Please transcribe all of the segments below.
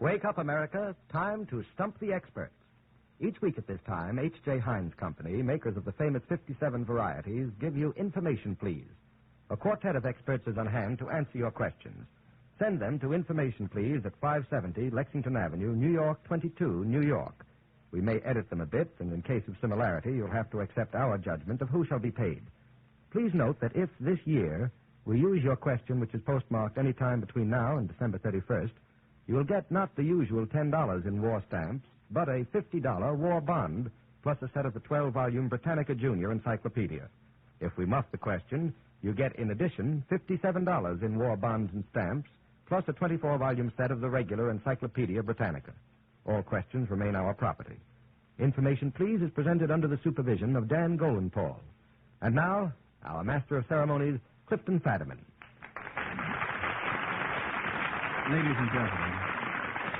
Wake up, America. Time to stump the experts. Each week at this time, H.J. Heinz Company, makers of the famous 57 varieties, give you Information Please. A quartet of experts is on hand to answer your questions. Send them to Information Please at 570 Lexington Avenue, New York 22, New York. We may edit them a bit, and in case of similarity, you'll have to accept our judgment of who shall be paid. Please note that if this year we use your question, which is postmarked any time between now and December 31st, you will get not the usual $10 in war stamps, but a $50 war bond, plus a set of the 12-volume Britannica Junior Encyclopedia. If we muff the question, you get, in addition, $57 in war bonds and stamps, plus a 24-volume set of the regular Encyclopedia Britannica. All questions remain our property. Information Please is presented under the supervision of Dan Goldenpaul. And now, our Master of Ceremonies, Clifton Fadiman. Ladies and gentlemen,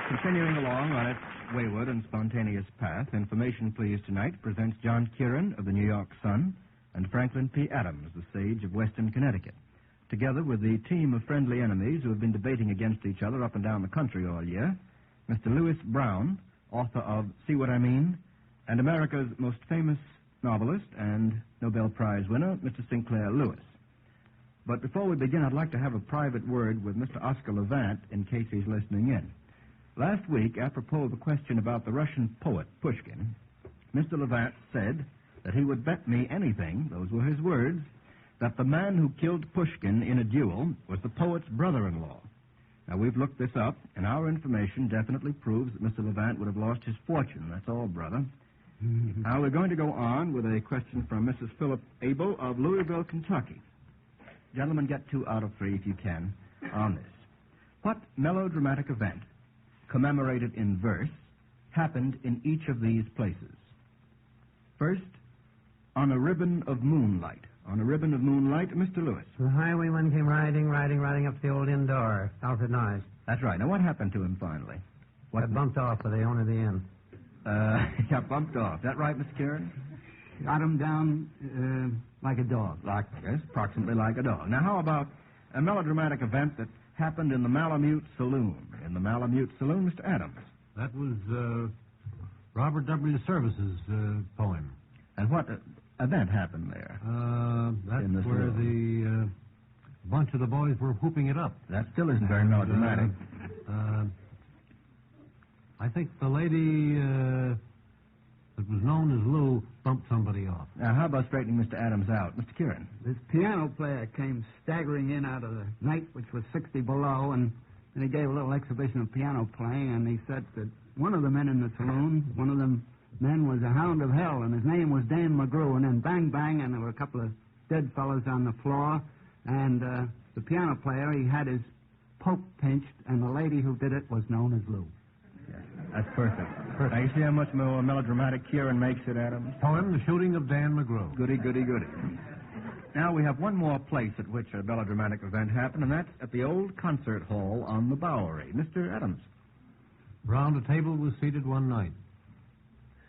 continuing along on its wayward and spontaneous path, Information Please tonight presents John Kieran of the New York Sun and Franklin P. Adams, the sage of Western Connecticut, together with the team of friendly enemies who have been debating against each other up and down the country all year, Mr. Lewis Brown, author of See What I Mean, and America's most famous novelist and Nobel Prize winner, Mr. Sinclair Lewis. But before we begin, I'd like to have a private word with Mr. Oscar Levant in case he's listening in. Last week, apropos of a question about the Russian poet Pushkin, Mr. Levant said that he would bet me anything, those were his words, that the man who killed Pushkin in a duel was the poet's brother-in-law. Now, we've looked this up, and our information definitely proves that Mr. Levant would have lost his fortune. That's all, brother. Now, we're going to go on with a question from Mrs. Philip Abel of Louisville, Kentucky. Gentlemen, get 2 out of 3 if you can on this. What melodramatic event, commemorated in verse, happened in each of these places? First, on a ribbon of moonlight. On a ribbon of moonlight, Mr. Lewis. The highwayman came riding up to the old inn door, Alfred Noyes. That's right. Now, what happened to him finally? Got bumped off by the owner of the inn. He got bumped off. Is that right, Mr. Kieran? Got him down like a dog. Yes, approximately like a dog. Now, how about a melodramatic event that happened in the Malamute Saloon? In the Malamute Saloon, Mr. Adams. That was Robert W. Service's poem. And what event happened there? That's where the bunch of the boys were whooping it up. That still isn't very melodramatic. I think the lady that was known as Lou bumped somebody off. Now, how about straightening Mr. Adams out? Mr. Kieran. This piano player came staggering in out of the night, which was 60 below, and he gave a little exhibition of piano playing, and he said that one of the men in the saloon, one of them men was a hound of hell, and his name was Dan McGrew, and then bang, bang, and there were a couple of dead fellows on the floor, and the piano player, he had his poke pinched, and the lady who did it was known as Lou. Yeah, that's perfect. Now, you see how much more melodramatic Kieran makes it, Adams? Poem, The Shooting of Dan McGrew. Goody, goody, goody. Now, we have one more place at which a melodramatic event happened, and that's at the old concert hall on the Bowery. Mr. Adams. Round a table was seated one night.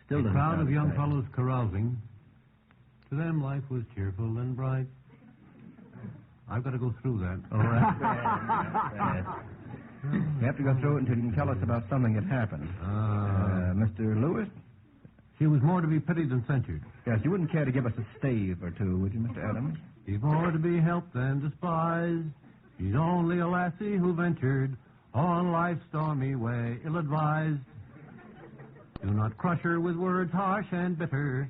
Still a crowd of young fellows carousing. To them, life was cheerful and bright. I've got to go through that. Oh, that's bad. You have to go through it until you can tell us about something that happened. Mr. Lewis? She was more to be pitied than censured. Yes, you wouldn't care to give us a stave or two, would you, Mr. Adams? She's more to be helped than despised. She's only a lassie who ventured on life's stormy way, ill-advised. Do not crush her with words harsh and bitter.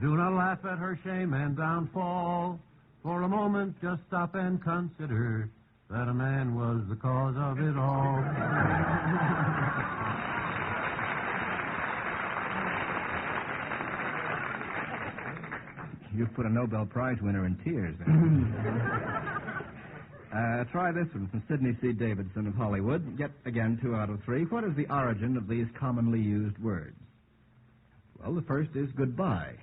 Do not laugh at her shame and downfall. For a moment, just stop and consider that a man was the cause of it all. You've put a Nobel Prize winner in tears. Try this one from Sidney C. Davidson of Hollywood. Get, again, 2 out of 3. What is the origin of these commonly used words? Well, the first is goodbye.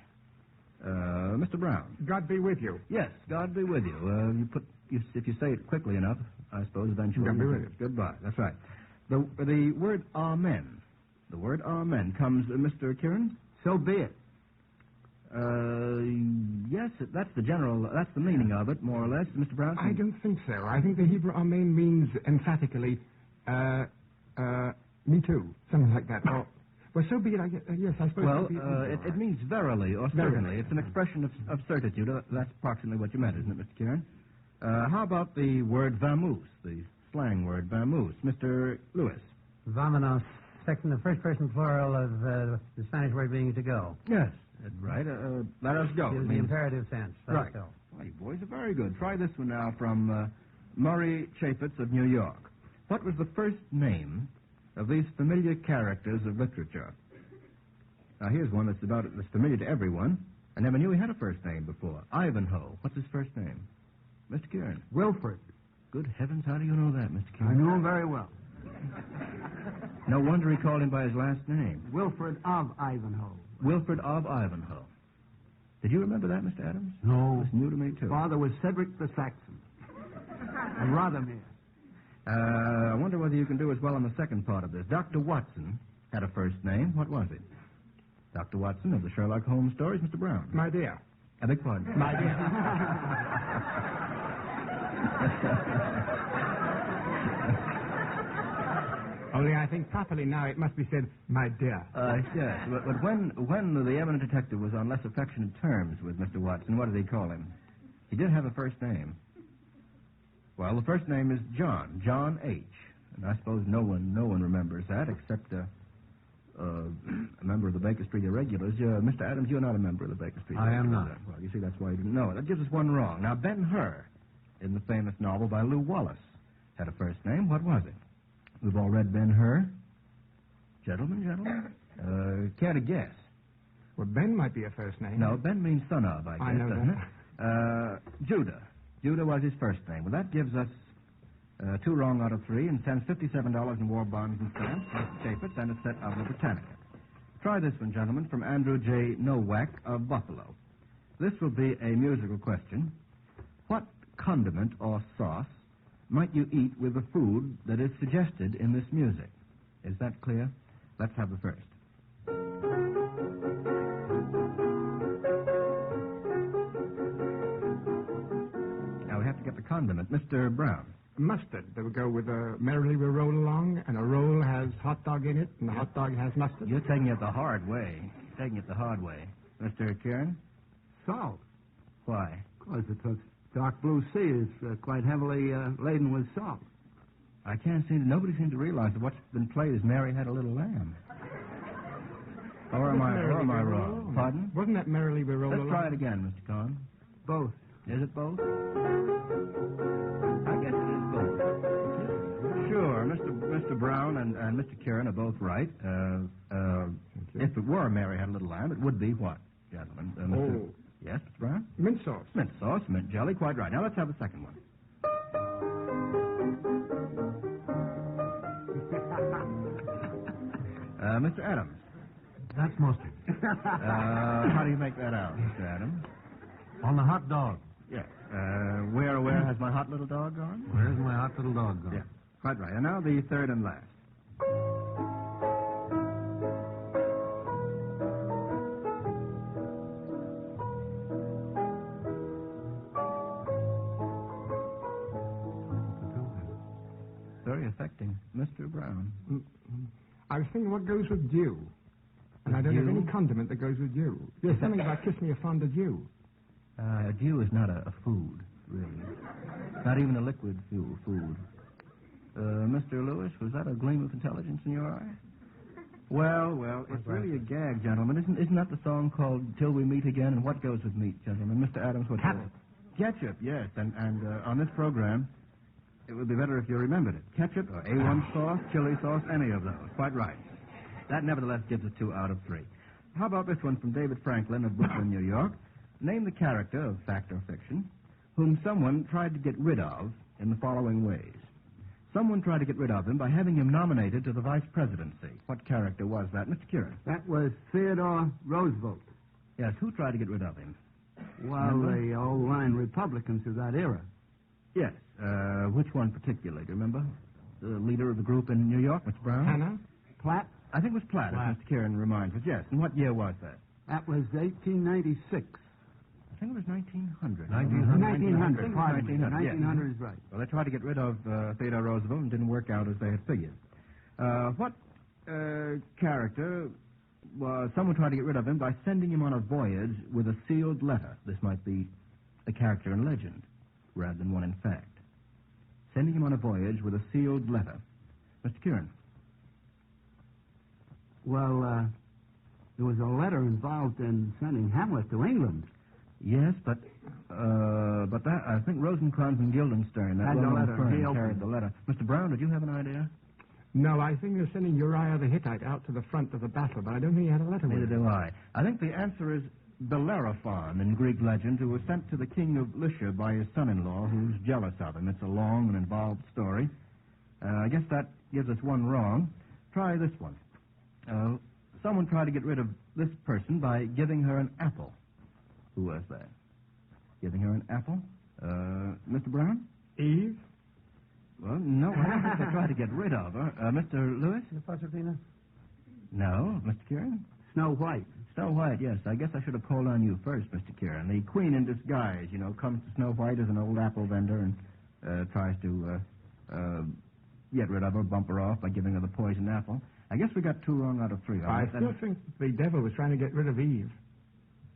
Mr. Brown. God be with you. Yes, God be with you. If you say it quickly enough, I suppose eventually. God be with you. Goodbye. That's right. The word amen. The word amen comes, Mr. Kieran? So be it. Yes, that's the meaning of it, more or less, Mr. Brown. I don't think so. I think the Hebrew amen means emphatically, Me too. Something like that. Well, so be it. Yes, I suppose. Well, so be it. it means verily or certainly. It's an expression of certitude. That's approximately what you meant, isn't it, Mr. Kieran? How about the word vamoose, the slang word vamoose? Mr. Lewis. Vamonos, the first person plural of the Spanish word being to go. Yes, that's right. Let us go. In the imperative sense. Right. Go. Well, you boys are very good. Try this one now from Murray Chaffetz of New York. What was the first name of these familiar characters of literature? Now, here's one that's familiar to everyone. I never knew he had a first name before. Ivanhoe. What's his first name? Mr. Kieran. Wilfred. Good heavens, how do you know that, Mr. I Kieran? know him very well. No wonder he called him by his last name. Wilfred of Ivanhoe. Wilfred of Ivanhoe. Did you remember that, Mr. Adams? No. It's new to me, too. Father was Cedric the Saxon. And Rothermere. I wonder whether you can do as well on the second part of this. Dr. Watson had a first name. What was it? Dr. Watson of the Sherlock Holmes stories, Mr. Brown. My dear. I beg pardon. My dear. Only I think properly now it must be said, my dear. Yes, but when the eminent detective was on less affectionate terms with Mr. Watson, what did he call him? He did have a first name. Well, the first name is John H. And I suppose no one remembers that except a member of the Baker Street Irregulars. Mr. Adams, you're not a member of the Baker Street I Irregulars. am not. Well, you see, that's why you didn't know it. That gives us one wrong. Now, Ben-Hur, in the famous novel by Lew Wallace, had a first name. What was it? We've all read Ben-Hur. Gentlemen? Care to guess? Well, Ben might be a first name. No, Ben means son of, I guess, I know doesn't that. it? Judah. Judah was his first name. Well, that gives us 2 wrong out of 3 and sends $57 in war bonds and stamps, Mr. Chaffetz, and a set of the Britannica. Try this one, gentlemen, from Andrew J. Nowak of Buffalo. This will be a musical question. What condiment or sauce might you eat with the food that is suggested in this music? Is that clear? Let's have the first. Now we have to get the condiment. Mr. Brown. Mustard. They would go with a merrily we roll along, and a roll has hot dog in it, and the hot dog has mustard. You're taking it the hard way. Mr. Kieran? Salt. Why? Because the dark blue sea is quite heavily laden with salt. Nobody seems to realize that what's been played is Mary Had a Little Lamb. Or am I wrong? Pardon? Wasn't that merrily we roll Let's along? try it again, Mr. Cohn. Both. Is it both? I guess it is both. Sure, Mr. Brown and Mr. Kieran are both right. If it were Mary Had a Little Lamb, it would be what, gentlemen? Yes, Mr. Brown? Mint sauce. Mint sauce, mint jelly, quite right. Now let's have the second one. Mr. Adams. That's mustard. How do you make that out, Mr. Adams? On the hot dog. Yes. Where has my hot little dog gone? Where's my hot little dog gone? Yeah, quite right. And now the third and last. Very affecting. Mr. Brown. I was thinking what goes with dew. And I don't have any condiment that goes with dew. There's something about kiss me a fond of dew. Dew is not a food, really. Not even a liquid food. Mr. Lewis, was that a gleam of intelligence in your eye? Well, it's really a gag, gentlemen. Isn't that the song called Till We Meet Again? And what goes with meat, gentlemen? Mr. Adams, what goes? Ketchup, yes. And on this program, it would be better if you remembered it. Ketchup, or A1 sauce, chili sauce, any of those. Quite right. That nevertheless gives us 2 out of 3. How about this one from David Franklin of Brooklyn, New York? Name the character of fact or fiction whom someone tried to get rid of in the following ways. Someone tried to get rid of him by having him nominated to the vice presidency. What character was that, Mr. Kieran? That was Theodore Roosevelt. Yes, who tried to get rid of him? Well, the old line Republicans of that era. Yes. Which one particularly? Do you remember? The leader of the group in New York, Mr. Brown? Hannah? Platt? I think it was Platt, as Mr. Kieran reminds us. Yes. And what year was that? That was 1896. I think it was 1900. 1900. 1900 is right. Well, they tried to get rid of Theodore Roosevelt and didn't work out as they had figured. What character, someone tried to get rid of him by sending him on a voyage with a sealed letter. This might be a character in legend rather than one in fact. Sending him on a voyage with a sealed letter. Mr. Kieran. Well, there was a letter involved in sending Hamlet to England. Yes, but that I think Rosencrantz and Guildenstern, that Had the well-known letter. firm, He opened carried the letter. Mr. Brown, did you have an idea? No, I think they're sending Uriah the Hittite out to the front of the battle, but I don't think he had a letter with Neither him. do I. I think the answer is Bellerophon in Greek legend, who was sent to the king of Lycia by his son-in-law, who's jealous of him. It's a long and involved story. I guess that gives us one wrong. Try this one. Someone tried to get rid of this person by giving her an apple. Who was that? Giving her an apple? Mr. Brown? Eve? Well, no, I don't think they tried to get rid of her. Mr. Lewis? Proserpina? No. Mr. Kieran? Snow White. Snow White, yes. I guess I should have called on you first, Mr. Kieran. The queen in disguise, comes to Snow White as an old apple vendor and tries to get rid of her, bump her off by giving her the poison apple. I guess we got 2 wrong out of 3. I still think the devil was trying to get rid of Eve.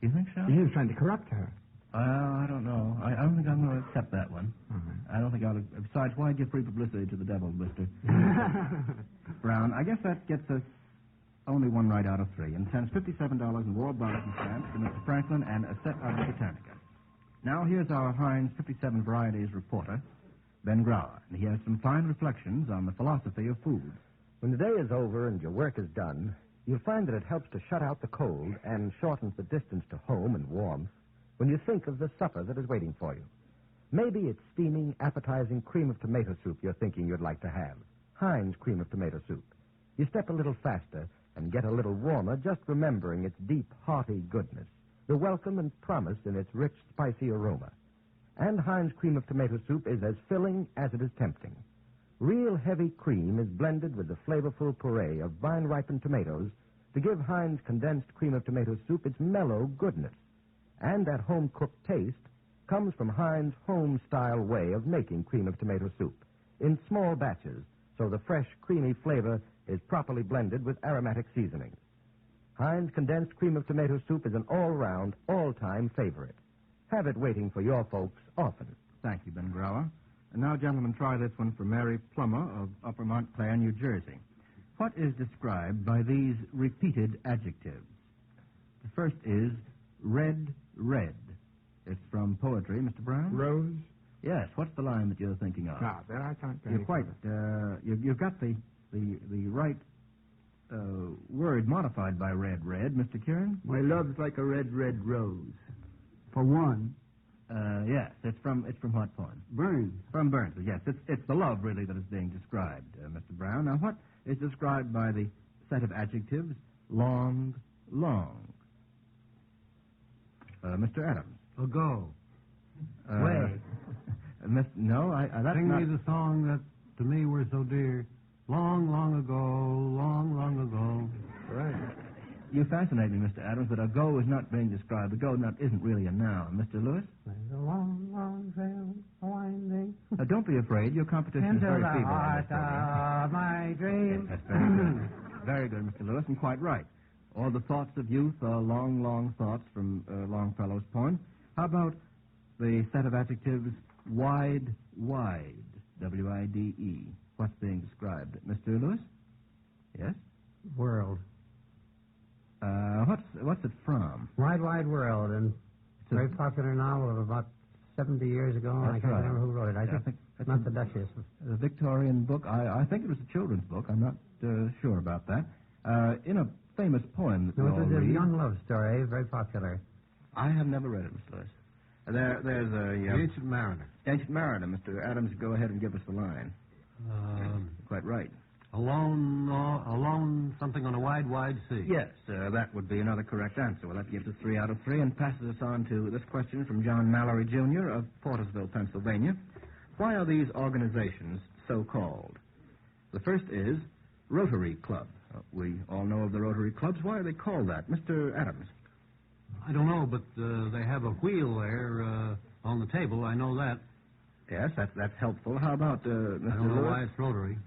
You think so? He was trying to corrupt her. I don't know. I don't think I'm going to accept that one. Mm-hmm. I don't think I'll... Besides, why give free publicity to the devil, Mr. Brown? I guess that gets us only 1 right out of 3 and sends $57 in war bonus and stamps to Mr. Franklin and a set of Britannica. Now here's our Heinz 57 Varieties reporter, Ben Grauer, and he has some fine reflections on the philosophy of food. When the day is over and your work is done, you'll find that it helps to shut out the cold and shortens the distance to home and warmth when you think of the supper that is waiting for you. Maybe it's steaming, appetizing cream of tomato soup you're thinking you'd like to have. Heinz cream of tomato soup. You step a little faster and get a little warmer just remembering its deep, hearty goodness, the welcome and promise in its rich, spicy aroma. And Heinz cream of tomato soup is as filling as it is tempting. Real heavy cream is blended with the flavorful puree of vine-ripened tomatoes to give Heinz condensed cream of tomato soup its mellow goodness. And that home-cooked taste comes from Heinz' home-style way of making cream of tomato soup in small batches, so the fresh, creamy flavor is properly blended with aromatic seasonings. Heinz condensed cream of tomato soup is an all-round, all-time favorite. Have it waiting for your folks often. Thank you, Ben Grauer. And now, gentlemen, try this one for Mary Plummer of Upper Montclair, New Jersey. What is described by these repeated adjectives? The first is red, red. It's from poetry, Mr. Brown? Rose? Yes. What's the line that you're thinking of? There I can't go. You're quite, you've got the right word modified by red, red, Mr. Kieran? My love's like a red, red rose. For one. Yes, it's from what poem? Burns. From Burns, yes. It's the love, really, that is being described, Mr. Brown. Now, what is described by the set of adjectives long, long? Mr. Adams. Ago. Way. No, that's Sing not... me the song that to me were so dear. Long, long ago, long, long ago. Right. You fascinate me, Mr. Adams, but ago is not being described. Ago isn't really a noun. Mr. Lewis? There's a long, long trail winding Don't be afraid. Your competition is into very the feeble. heart of my dream. Yes, that's very good. Very good, Mr. Lewis, and quite right. All the thoughts of youth are long, long thoughts from Longfellow's poem. How about the set of adjectives wide, wide, W-I-D-E? What's being described? Mr. Lewis? Yes? World. What's it from? Wide, Wide World, and it's a very popular novel of about 70 years ago, and I can't remember who wrote it. I think it's not the Duchess. A Victorian book. I think it was a children's book. I'm not sure about that. In a famous poem that No, we it all was a read. young love story, very popular. I have never read it, Mr. Lewis. There's a... The Ancient Mariner. Ancient Mariner. Mr. Adams, go ahead and give us the line. Quite right. Alone something on a wide, wide sea. Yes, that would be another correct answer. Well, that gives us 3 out of 3 and passes us on to this question from John Mallory, Jr. of Portersville, Pennsylvania. Why are these organizations so called? The first is Rotary Club. We all know of the Rotary Clubs. Why are they called that? Mr. Adams. I don't know, but they have a wheel there on the table. I know that. Yes, that's helpful. How about Mr. I don't know Lewis? why it's rotary.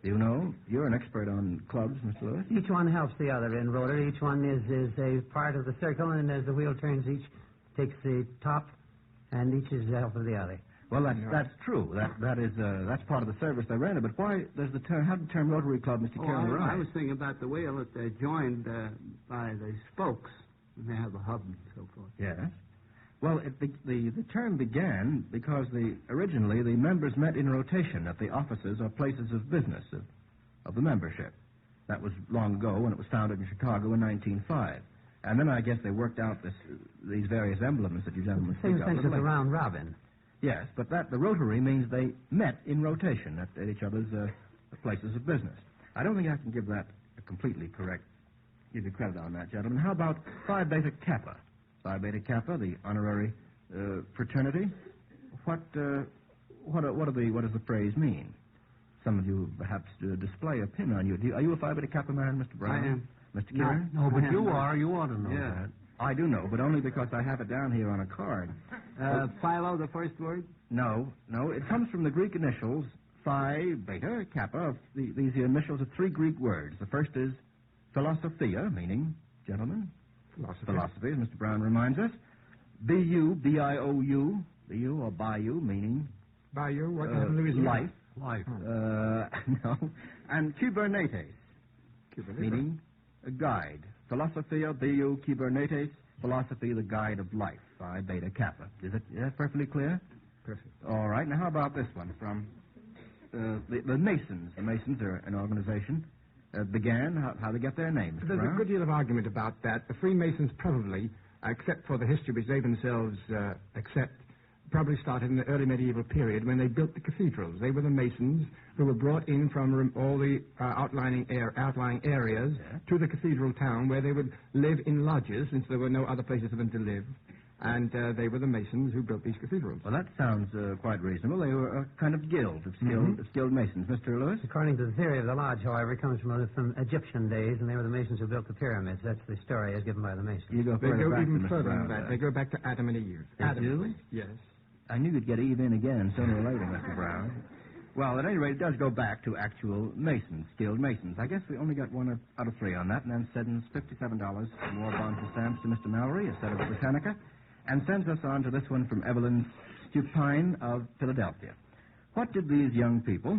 Do you know? You're an expert on clubs, Mr. Lewis. Each one helps the other in rotary. Each one is a part of the circle, and as the wheel turns, each takes the top, and each is the help of the other. Well, that's true. That's part of the service they render. But why does the term? How did the term Rotary Club, Mr. Kieran, arise? I was thinking about the wheel that they're joined by the spokes, and they have a hub and so forth. Yes. Well, the term began because originally the members met in rotation at the offices or places of business of the membership. That was long ago when it was founded in Chicago in 1905. And then I guess they worked out these various emblems that you gentlemen speak of. Same sense as a round robin. Yes, but the Rotary means they met in rotation at each other's places of business. I don't think I can give that a completely correct, give you credit on that, gentlemen. How about Phi Beta Kappa? Phi Beta Kappa, the honorary fraternity. What does the phrase mean? Some of you perhaps display a pin on you. Are you a Phi Beta Kappa man, Mr. Brown? I am. Mr. Kieran? No, but you are. You ought to know that. I do know, but only because I have it down here on a card. Philo, the first word? No. It comes from the Greek initials Phi, Beta, Kappa. These initials are three Greek words. The first is philosophia, meaning, gentlemen, philosophy, as Mr. Brown reminds us. B-U, B-I-O-U, B-U or Bayou, meaning... Bayou? What happened, Louisiana? Life. No. And Kybernetes, meaning a guide. Philosophia, B-U, Kybernetes, philosophy, the guide of life. Phi, Beta, Kappa. Is that perfectly clear? Perfect. All right. Now, how about this one from the Masons? The Masons are an organization. Began, how they get their name, Mr. There's Brown? a good deal of argument about that. The Freemasons probably, except for the history which they themselves accept, probably started in the early medieval period when they built the cathedrals. They were the Masons who were brought in from all the outlying areas to the cathedral town where they would live in lodges since there were no other places for them to live. And they were the Masons who built these cathedrals. Well, that sounds quite reasonable. They were a kind of guild of skilled Masons. Mr. Lewis? According to the theory of the lodge, however, it comes from Egyptian days, and they were the Masons who built the pyramids. That's the story as given by the Masons. You go They further go back even to Mr. further Brown, than that. They go back to Adam and Eve. They do? Yes. I knew you'd get Eve in again sooner or later, Mr. Brown. Well, at any rate, it does go back to actual Masons, skilled Masons. I guess we only got one out of three on that, and then sends $57 in war bonds and stamps to Mr. Mallory, a set of Britannica, and sends us on to this one from Evelyn Stupine of Philadelphia. What did these young people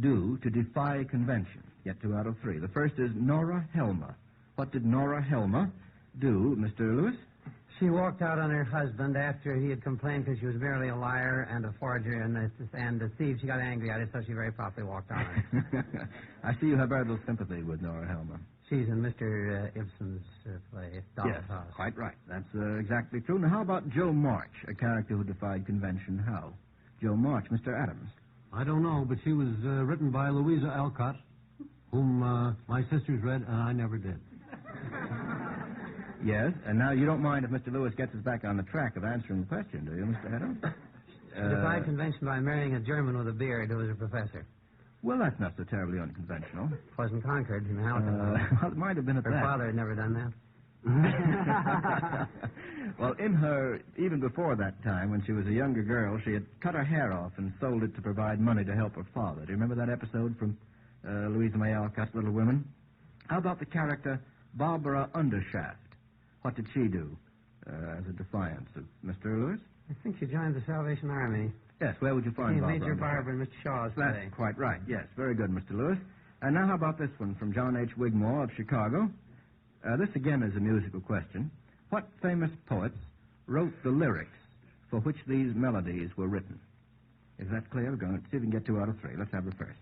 do to defy convention? Get 2 out of 3. The first is Nora Helma. What did Nora Helma do, Mr. Lewis? She walked out on her husband after he had complained because she was merely a liar and a forger and a thief. She got angry at it, so she very promptly walked out on him. I see you have very little sympathy with Nora Helma. She's in Mr. Ibsen's play, Doll's Yes, House. quite right. That's exactly true. Now, how about Joe March, a character who defied convention? How? Joe March, Mr. Adams. I don't know, but she was written by Louisa Alcott, whom my sisters read, and I never did. Yes, and now you don't mind if Mr. Lewis gets us back on the track of answering the question, do you, Mr. Adams? She defied convention by marrying a German with a beard who was a professor. Well, that's not so terribly unconventional. It wasn't Concord in Hamilton. Well, it might have been at Her that. father had never done that. Well, in her, even before that time, when she was a younger girl, she had cut her hair off and sold it to provide money to help her father. Do you remember that episode from Louisa May Alcott's Little Women? How about the character Barbara Undershaft? What did she do as a defiance of Mr. Lewis? I think she joined the Salvation Army. Yes, where would you find Barbara Major Undershaft? Barbara in Mr. Shaw's That's play. quite right, yes. Very good, Mr. Lewis. And now how about this one from John H. Wigmore of Chicago? This again is a musical question. What famous poets wrote the lyrics for which these melodies were written? Is that clear? We're going to see if we can get 2 out of 3. Let's have her first.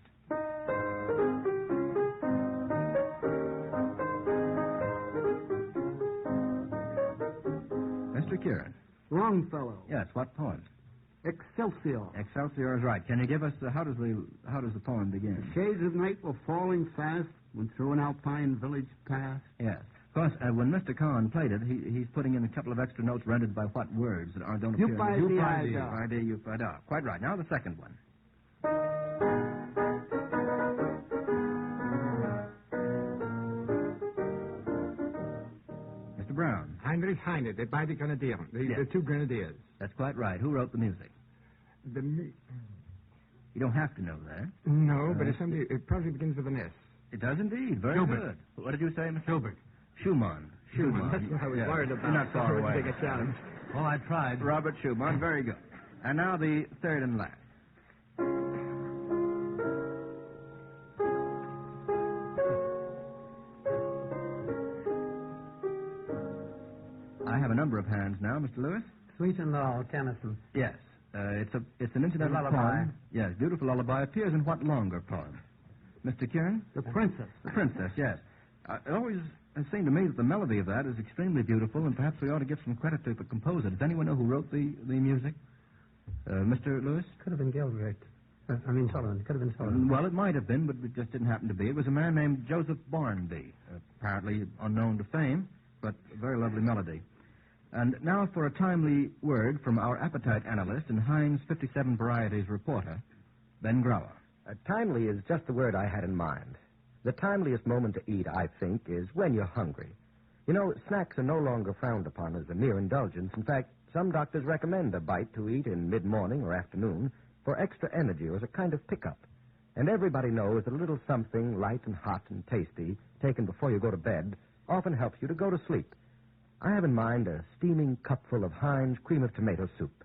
Mr. Kieran. Longfellow. Yes, what poem? Excelsior. Excelsior is right. Can you give us how does the poem begin? Shades of night were falling fast when through an alpine village passed. Yes. Of course, when Mr. Cohen played it, he's putting in a couple of extra notes rendered by what words that don't appear. You find out. Quite right. Now the second one. Mr. Brown. Heinrich Heine, the beide Grenadieren, the two Grenadiers. That's quite right. Who wrote the music? You don't have to know that. No, but it probably begins with an S. It does indeed. Very Gilbert. good. What did you say, Mr. Gilbert. Schumann. That's what I was worried about. You're not far away. Big a challenge. Oh, I tried. Robert Schumann. Very good. And now the third and last. I have a number of hands now, Mr. Lewis. Sweet and Low, Tennyson. Yes. It's an incidental lullaby. poem. Yes, beautiful lullaby. Appears in what longer poem? Mr. Kieran? The Princess. The Princess, yes. It always has seemed to me that the melody of that is extremely beautiful, and perhaps we ought to give some credit to the composer. Does anyone know who wrote the music? Mr. Lewis? Could have been Gilbert. Sullivan. Could have been Sullivan. Well, it might have been, but it just didn't happen to be. It was a man named Joseph Barnby, apparently unknown to fame, but a very lovely melody. And now for a timely word from our appetite analyst and Heinz 57 Varieties reporter, Ben Grauer. Timely is just the word I had in mind. The timeliest moment to eat, I think, is when you're hungry. You know, snacks are no longer frowned upon as a mere indulgence. In fact, some doctors recommend a bite to eat in mid-morning or afternoon for extra energy or as a kind of pickup. And everybody knows that a little something light and hot and tasty taken before you go to bed often helps you to go to sleep. I have in mind a steaming cupful of Heinz cream of tomato soup.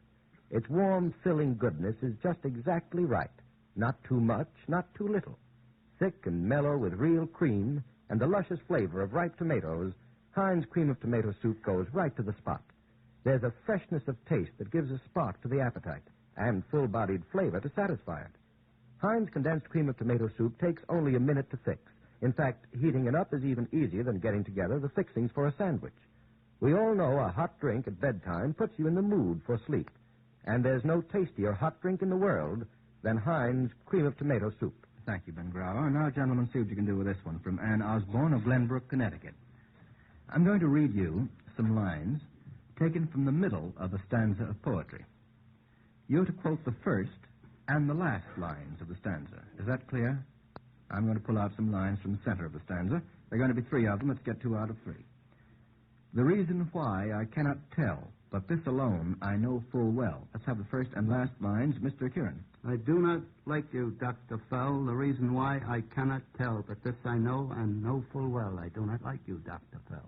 Its warm, filling goodness is just exactly right. Not too much, not too little. Thick and mellow with real cream and the luscious flavor of ripe tomatoes, Heinz cream of tomato soup goes right to the spot. There's a freshness of taste that gives a spark to the appetite and full-bodied flavor to satisfy it. Heinz condensed cream of tomato soup takes only a minute to fix. In fact, heating it up is even easier than getting together the fixings for a sandwich. We all know a hot drink at bedtime puts you in the mood for sleep. And there's no tastier hot drink in the world than Heinz cream of tomato soup. Thank you, Ben Grauer. Now, gentlemen, see what you can do with this one from Ann Osborne of Glenbrook, Connecticut. I'm going to read you some lines taken from the middle of a stanza of poetry. You're to quote the first and the last lines of the stanza. Is that clear? I'm going to pull out some lines from the center of the stanza. There are going to be 3 of them. Let's get 2 out of 3. The reason why I cannot tell, but this alone I know full well. Let's have the first and last lines, Mr. Kieran. I do not like you, Dr. Fell. The reason why I cannot tell, but this I know and know full well. I do not like you, Dr. Fell.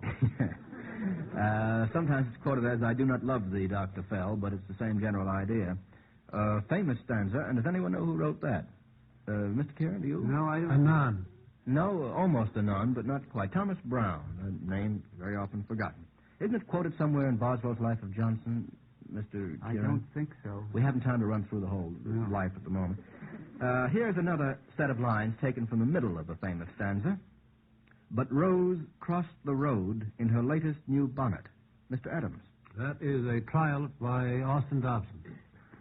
Sometimes it's quoted as, I do not love thee, Dr. Fell, but it's the same general idea. Famous stanza, and does anyone know who wrote that? Mr. Kieran, do you? No, I don't. Anon. No, almost a none, but not quite. Thomas Brown, a name very often forgotten. Isn't it quoted somewhere in Boswell's Life of Johnson, Mr. Kieran? I don't think so. We haven't time to run through the whole life at the moment. Here's another set of lines taken from the middle of a famous stanza. But Rose crossed the road in her latest new bonnet. Mr. Adams. That is a trial by Austin Dobson.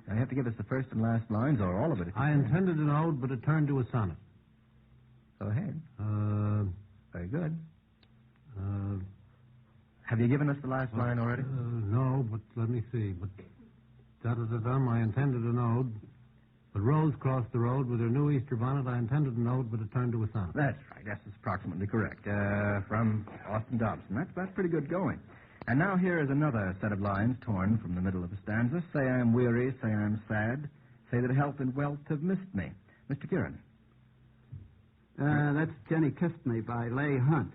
Now, you have to give us the first and last lines, or all of it. I intended an ode, but it turned to a sonnet. Go ahead. Very good. Uh, Have you given us the last line already? No, but let me see. But da-da-da-dum, I intended an ode. But Rose crossed the road with her new Easter bonnet. I intended an ode, but it turned to a sonnet. That's right. That's approximately correct. From Austin Dobson. That's pretty good going. And now here is another set of lines torn from the middle of a stanza. Say I am weary, say I am sad, say that health and wealth have missed me. Mr. Kieran. That's Jenny Kissed Me by Leigh Hunt.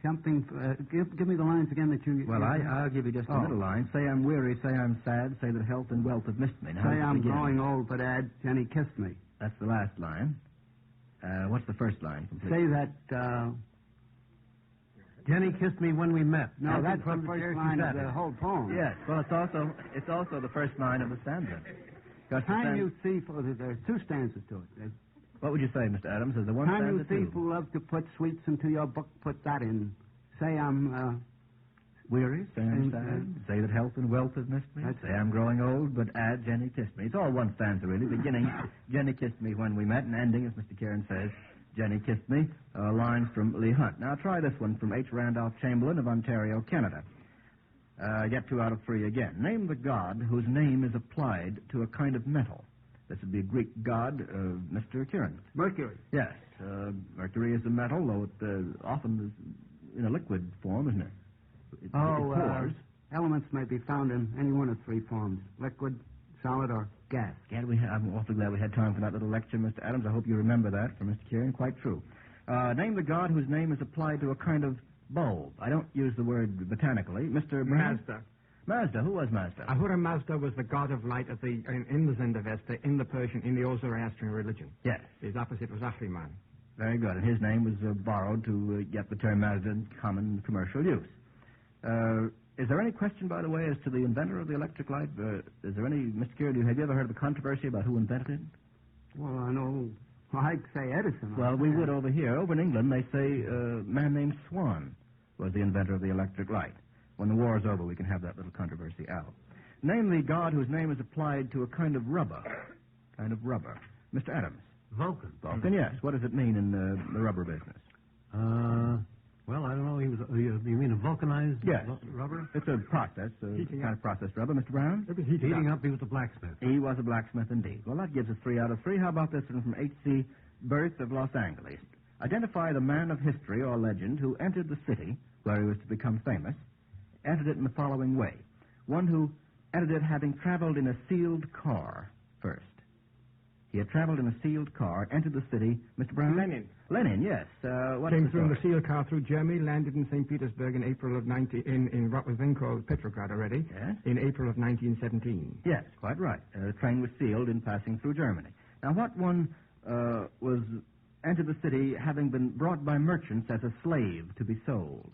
Give me the lines again that you... Well, I'll give you just a middle line. Say I'm weary, say I'm sad, say that health and wealth have missed me. Now, say I'm growing old, but add Jenny Kissed Me. That's the last line. What's the first line? Say that... Jenny kissed me when we met. No, that's the first line of the whole poem. Yes, well, it's also the first line of the stanza. Time you see... There's 2 stanzas to it. What would you say, Mr. Adams? Is there one time stanza, you thief who love to put sweets into your book, put that in. Say I'm... weary, say I'm sad, say that health and wealth have missed me, say I'm growing old, but add Jenny kissed me. It's all one stanza, really. Beginning, Jenny kissed me when we met, and ending, as Mr. Kieran says, Jenny kissed me, lines from Leigh Hunt. Now, try this one from H. Randolph Chamberlain of Ontario, Canada. Get 2 out of 3 again. Name the god whose name is applied to a kind of metal. This would be a Greek god, Mr. Kieran. Mercury. Yes. Mercury is a metal, though it often is in a liquid form, isn't it? It pours. Elements may be found in any one of 3 forms. Liquid, solid or gas. I'm awfully glad we had time for that little lecture, Mr. Adams. I hope you remember that from Mr. Kieran. Quite true. Name the god whose name is applied to a kind of bulb. I don't use the word botanically. Mr. Brown? Mazda. Mazda. Who was Mazda? Ahura Mazda was the god of light in the Zendavesta, in the Persian, in the Zoroastrian religion. Yes. His opposite was Ahriman. Very good. And his name was borrowed to get the term Mazda in common commercial use. Is there any question, by the way, as to the inventor of the electric light? Is there any, Mr. Kieran, have you ever heard of the controversy about who invented it? Well, I know. Well, I'd say Edison. Well, we would over here. Over in England, they say a man named Swan was the inventor of the electric light. When the war's over, we can have that little controversy out. Name the god whose name is applied to a kind of rubber. Mr. Adams. Vulcan. Vulcan, yes. What does it mean in the rubber business? Well, I don't know. You mean a vulcanized Yes. rubber? It's a process, kind of processed rubber. Mr. Brown? It was Heating up, he was a blacksmith. He was a blacksmith indeed. Well, that gives us 3 out of 3. How about this one from H.C. Birth of Los Angeles? Identify the man of history or legend who entered the city, where he was to become famous, entered it in the following way. One who entered it having traveled in a sealed car first. He had traveled in a sealed car, entered the city. Mr. Brown? Lenin, yes. What Came through in the sealed car through Germany, landed in St. Petersburg in April of in what was then called Petrograd already, Yes. in April of 1917. Yes, quite right. The train was sealed in passing through Germany. Now, what one was entered the city having been brought by merchants as a slave to be sold?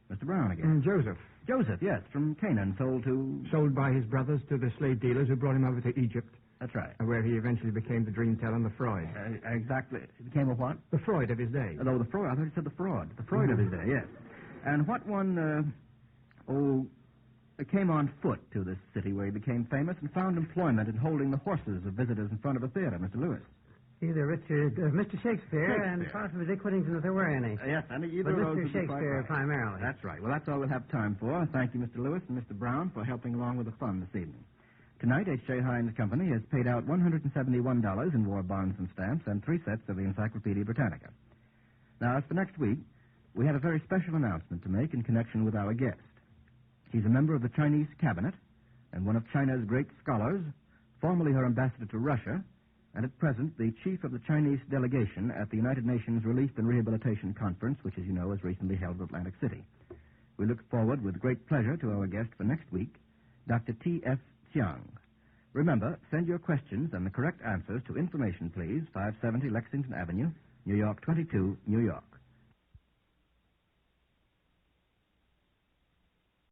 Mr. Brown again. Joseph. Joseph, yes, from Canaan, Sold by his brothers to the slave dealers who brought him over to Egypt. That's right. Where he eventually became the dream teller and the Freud. Exactly. It became a what? The Freud of his day. Oh, the Freud. I thought you said the fraud. The Freud of his day, yes. And what one, came on foot to this city where he became famous and found employment in holding the horses of visitors in front of a theater, Mr. Lewis? Either Mr. Shakespeare and possibly Dick Whittington if there were any. Yes, and either But of those Mr. would be quite Shakespeare right. primarily. That's right. Well, that's all we'll have time for. Thank you, Mr. Lewis and Mr. Brown, for helping along with the fun this evening. Tonight, H.J. Heinz Company has paid out $171 in war bonds and stamps and 3 sets of the Encyclopedia Britannica. Now, as for next week, we have a very special announcement to make in connection with our guest. He's a member of the Chinese cabinet and one of China's great scholars, formerly her ambassador to Russia, and at present the chief of the Chinese delegation at the United Nations Relief and Rehabilitation Conference, which, as you know, was recently held in Atlantic City. We look forward with great pleasure to our guest for next week, Dr. T.F. Chiang. Remember, send your questions and the correct answers to Information, please, 570 Lexington Avenue, New York 22, New York.